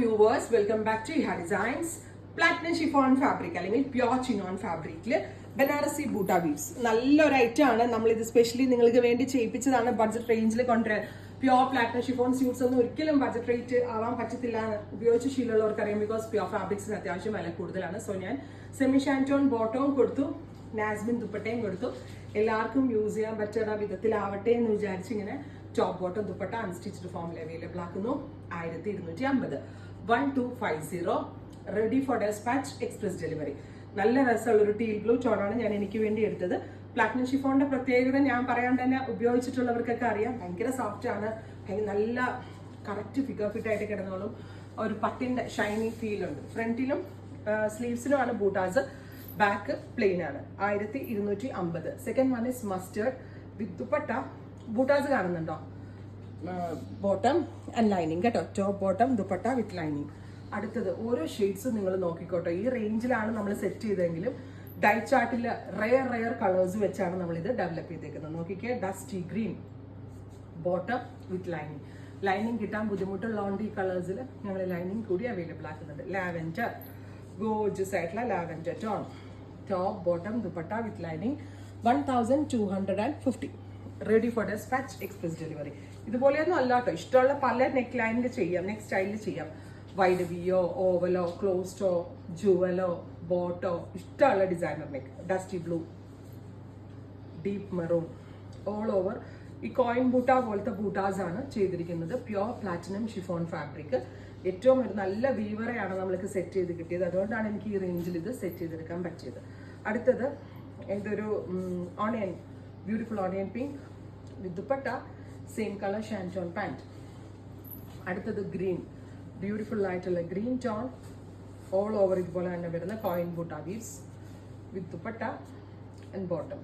Viewers, welcome back to Iha Designs. Platinum chiffon fabric അല്ലെങ്കിൽ pure chinon ഫാബ്രിക്കിൽ Banarasi ബൂട്ട weaves നല്ലൊരു item ആണ്. നമ്മളിത് സ്പെഷ്യലി നിങ്ങൾക്ക് വേണ്ടി ചെയ്യിപ്പിച്ചതാണ്. ബഡ്ജറ്റ് റേഞ്ചിൽ കൊണ്ടുവരാൻ പ്യോർ പ്ലാറ്റിനം ഷിഫോൺ സ്യൂട്ട്സ് ഒന്നും ഒരിക്കലും ബഡ്ജറ്റ് റേറ്റ് ആവാൻ പറ്റത്തില്ല എന്ന് ഉപയോഗിച്ച് ശീലമുള്ളവർക്ക് അറിയാം. ബിക്കോസ് പ്യോർ ഫാബ്രിക്സിന് അത്യാവശ്യം വില കൂടുതലാണ്. സോ ഞാൻ സെമി ഷാൻറ്റോൺ ബോട്ടവും കൊടുത്തു, നാസ്മിൻ ദുപ്പട്ടയും കൊടുത്തു. എല്ലാവർക്കും യൂസ് ചെയ്യാൻ പറ്റുന്ന വിധത്തിലാവട്ടെ എന്ന് വിചാരിച്ച് ഇങ്ങനെ ടോപ്പ് ബോട്ടം ദുപ്പട്ട അൺസ്റ്റിച്ച്ഡ് ഫോമിൽ അവൈലബിൾ ആക്കുന്നു. 1250 1250 ready for dispatch express delivery. നല്ല രസമുള്ള ഒരു ടീൽ ബ്ലൂ ടോണാണ് ഞാൻ എനിക്ക് വേണ്ടി എടുത്തത്. പ്ലാറ്റിനം ഷിഫോണിന്റെ പ്രത്യേകത ഞാൻ പറയാണ്ട് തന്നെ ഉപയോഗിച്ചിട്ടുള്ളവർക്കൊക്കെ അറിയാം. ഭയങ്കര സോഫ്റ്റ് ആണ്, നല്ല കറക്റ്റ് ഫിഗർ ഫിറ്റ് ആയിട്ട് കിടന്നോളും. ഒരു പട്ടിന്റെ ഷൈനി ഫീൽ ഉണ്ട്. ഫ്രണ്ടിലും സ്ലീവ്സിലുമാണ് ബൂട്ടാസ്, ബാക്ക് പ്ലെയിൻ ആണ്. 1250. Second one is mustard with dupatta. Buttas കാണുന്നുണ്ടോ? ബോട്ടം ആൻഡ് ലൈനിങ് കേട്ടോ. Top bottom dupatta with lining. അടുത്തത് ഓരോ ഷെയ്ഡ്സും നിങ്ങൾ നോക്കിക്കോട്ടെ. ഈ റേഞ്ചിലാണ് നമ്മൾ സെറ്റ് ചെയ്തെങ്കിലും ഡൈ ചാർട്ടിൽ റയർ കളേഴ്സ് വെച്ചാണ് നമ്മൾ ഇത് ഡെവലപ്പ് ചെയ്തേക്കുന്നത്. നോക്കിക്കേ, dusty green bottom with lining. Lining കിട്ടാൻ ബുദ്ധിമുട്ടുള്ളതുകൊണ്ട് ഈ കളേഴ്സിൽ ഞങ്ങൾ ലൈനിങ് കൂടി അവൈലബിൾ ആക്കുന്നുണ്ട്. ലാവൻഡർ, ഗോർജസ് ആയിട്ടുള്ള lavender tone. Top bottom dupatta with lining. 1250. Ready for dispatch express delivery. ഇതുപോലെയൊന്നും അല്ല കേട്ടോ, ഇഷ്ടമുള്ള പല നെക്ക് ലൈനിൽ ചെയ്യാം, നെക്ക് സ്റ്റൈലിൽ ചെയ്യാം. വൈഡ് വിയോ, ഓവലോ, ക്ലോസ്റ്റോ, ജുവലോ, ബോട്ടോ, ഇഷ്ടമുള്ള designer neck. Dusty blue, deep maroon, all over. ഈ കോയിൻ ബൂട്ട പോലത്തെ ബൂട്ടാസ് ആണ് ചെയ്തിരിക്കുന്നത്. Pure platinum chiffon fabric. ഏറ്റവും ഒരു നല്ല വീവറെയാണ് നമ്മൾക്ക് സെറ്റ് ചെയ്ത് കിട്ടിയത്. അതുകൊണ്ടാണ് എനിക്ക് ഈ റേഞ്ചിൽ ഇത് സെറ്റ് ചെയ്തെടുക്കാൻ പറ്റിയത്. അടുത്തത് ഇതൊരു onion, beautiful onion pink with dupatta, same colour shantoon pant. അടുത്തത് ഗ്രീൻ, ബ്യൂട്ടിഫുൾ ആയിട്ടുള്ള ഗ്രീൻ ടോൺ, ഓൾ ഓവർ ഇതുപോലെ തന്നെ വരുന്ന coin butta weaves with dupatta and bottom.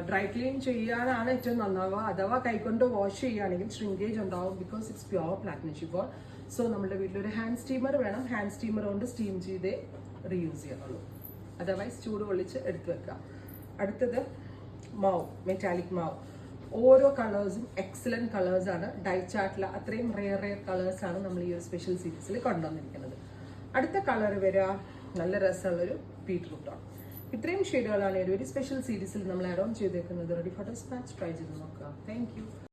Dry clean ചെയ്യാനാണ് ഏറ്റവും നന്നാവുക. അഥവാ കൈകൊണ്ട് വാഷ് ചെയ്യുകയാണെങ്കിൽ ഷ്രിങ്കേജ് ഉണ്ടാവും. Because it's pure platinum chiffon. So നമ്മുടെ വീട്ടിലൊരു ഹാൻഡ് സ്റ്റീമർ വേണം. ഹാൻഡ് സ്റ്റീമർ കൊണ്ട് സ്റ്റീം ചെയ്തേ റീയൂസ് ചെയ്യാനുള്ളൂ. അതർവൈസ് ചൂട് പൊള്ളിച്ച് എടുത്തു വെക്കുക. അടുത്തത് മാവ്, മെറ്റാലിക് മാവ്. ഓരോ കളേഴ്സും എക്സലന്റ് കളേഴ്സ് ആണ്. ഡൈ ചാർട്ടിൽ അത്രയും റെയർ കളേഴ്സ് ആണ് നമ്മൾ ഈ ഒരു സ്പെഷ്യൽ സീരീസിൽ കൊണ്ടുവന്നിരിക്കുന്നത്. അടുത്ത കളർ വരിക നല്ല രസമുള്ളൊരു ബീട്രൂട്ടാണ്. ഇത്രയും ഷെയ്ഡുകളാണ് ഒരു സ്പെഷ്യൽ സീരീസിൽ നമ്മൾ ആഡ് ഓൺ ചെയ്തേക്കുന്നത്. Ready for dispatch. ട്രൈ ചെയ്ത് നോക്കുക. Thank U.